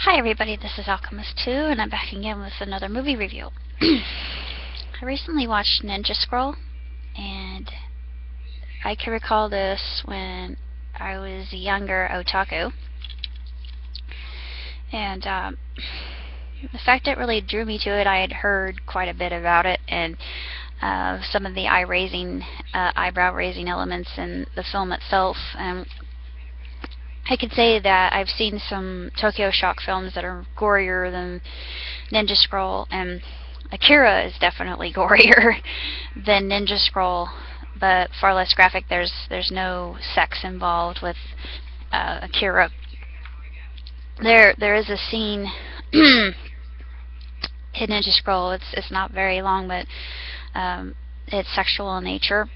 Hi everybody, this is Alchemist2, and I'm back again with another movie review. I recently watched Ninja Scroll, and I can recall this when I was a younger otaku. And the fact it really drew me to it, I had heard quite a bit about it, and some of the eyebrow-raising elements in the film itself. I could say that I've seen some Tokyo Shock films that are gorier than Ninja Scroll, and Akira is definitely gorier than Ninja Scroll, but far less graphic. There's no sex involved with Akira. There is a scene in Ninja Scroll. It's not very long, but it's sexual in nature,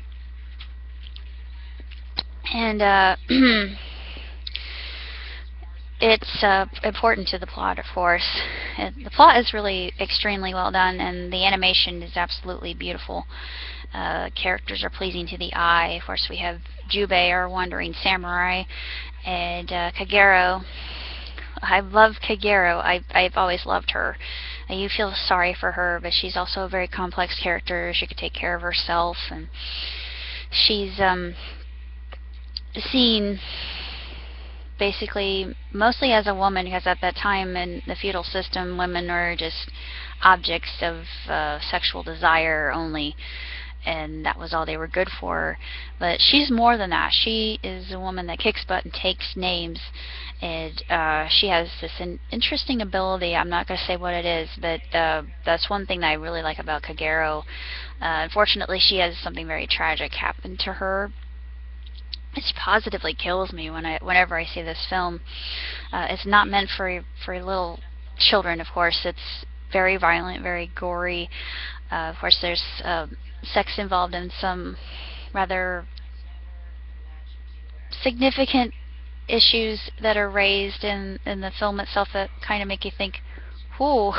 and it's important to the plot, of course. The plot is really extremely well done, and the animation is absolutely beautiful. Characters are pleasing to the eye. Of course, we have Jubei, our wandering samurai, and Kagero. I love Kagero. I've always loved her. You feel sorry for her, but she's also a very complex character. She could take care of herself, and she's seen basically mostly as a woman, because at that time in the feudal system, women were just objects of sexual desire only, and that was all they were good for. But she's more than that. She is a woman that kicks butt and takes names, and she has this interesting ability. I'm not going to say what it is, but that's one thing that I really like about Kagero. Unfortunately, she has something very tragic happen to her. It positively kills me whenever I see this film. It's not meant for little children, of course. It's very violent, very gory. Of course, there's sex involved in some rather significant issues that are raised in the film itself that kind of make you think, "Ooh,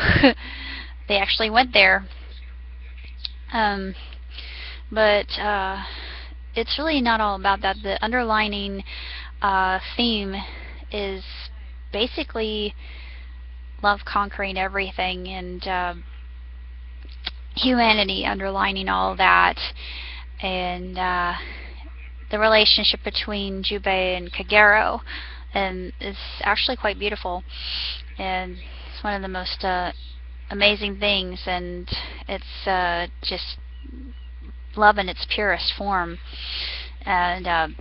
they actually went there." But it's really not all about that. The underlining theme is basically love conquering everything, and humanity underlining all that, and the relationship between Jubei and Kagero, and it's actually quite beautiful, and it's one of the most amazing things, and it's just love in its purest form, and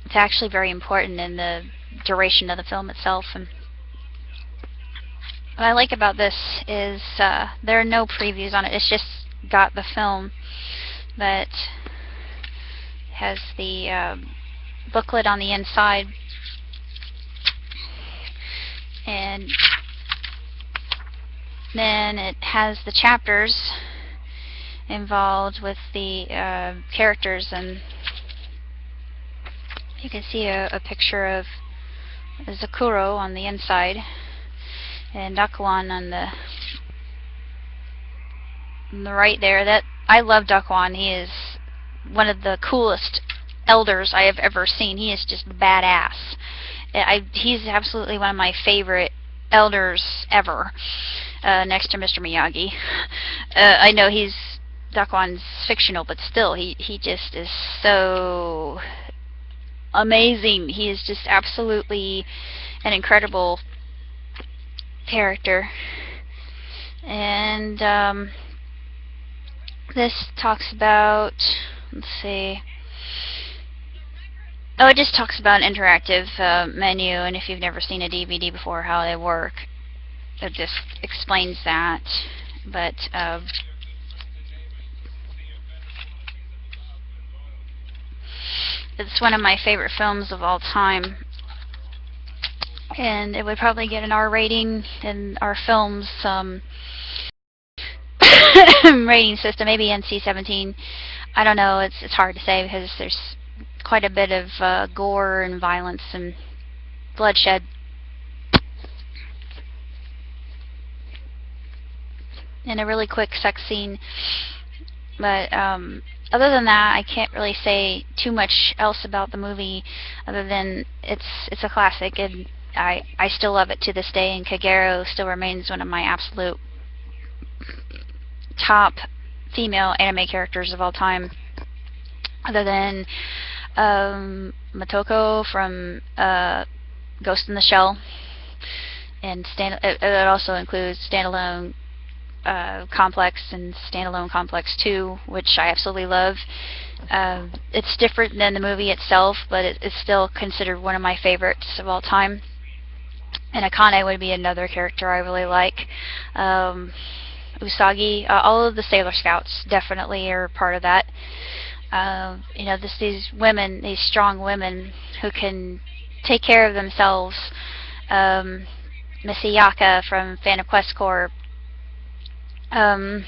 it's actually very important in the duration of the film itself. And what I like about this is there are no previews on it. It's just got the film, but it has the booklet on the inside, and then it has the chapters involved with the characters, and you can see a picture of Zakuro on the inside and Dakuan on the right there. That I love Dakuan. He is one of the coolest elders I have ever seen. He is just badass. He's absolutely one of my favorite elders ever, next to Mr. Miyagi. I know Dakuan's fictional, but still, he just is so amazing. He is just absolutely an incredible character. And this talks about, let's see, it just talks about an interactive menu, and if you've never seen a DVD before, how they work. It just explains that. But it's one of my favorite films of all time, and it would probably get an R rating in our film's rating system, maybe NC-17. I don't know. It's hard to say because there's quite a bit of gore and violence and bloodshed. And a really quick sex scene, but other than that, I can't really say too much else about the movie, other than it's a classic, and I still love it to this day, and Kagero still remains one of my absolute top female anime characters of all time, other than Motoko from Ghost in the Shell, and it also includes Standalone Complex and Standalone Complex 2, which I absolutely love. It's different than the movie itself, but it's still considered one of my favorites of all time. And Akane would be another character I really like. Usagi, all of the Sailor Scouts definitely are part of that. These women, these strong women who can take care of themselves. Missy Yaka from Phantom Quest Corps. I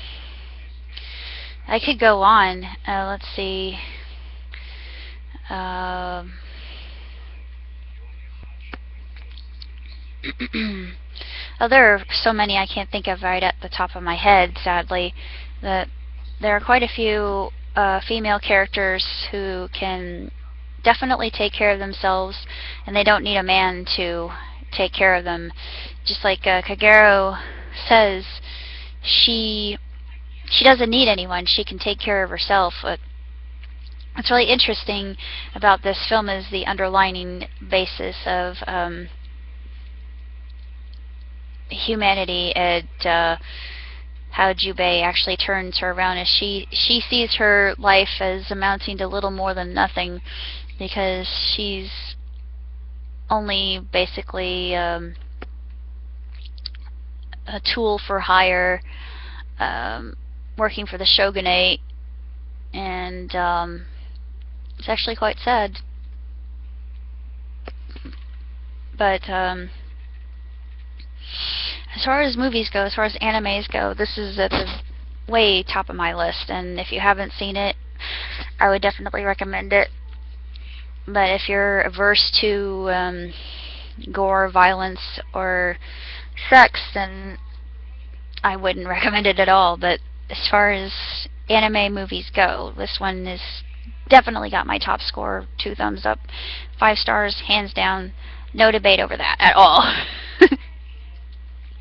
could go on. Let's see. Oh, there are so many I can't think of right at the top of my head, sadly. There are quite a few female characters who can definitely take care of themselves, and they don't need a man to take care of them. Just like Kagero says, she doesn't need anyone. She can take care of herself. What's really interesting about this film is the underlining basis of humanity, and how Jubei actually turns her around, as she sees her life as amounting to little more than nothing, because she's only basically a tool for hire, working for the shogunate, and it's actually quite sad. But as far as movies go, as far as animes go, this is at the way top of my list, and if you haven't seen it, I would definitely recommend it. But if you're averse to gore, violence, or sex, then I wouldn't recommend it at all. But as far as anime movies go, this one is definitely got my top score, 2 thumbs up, 5 stars, hands down, no debate over that at all.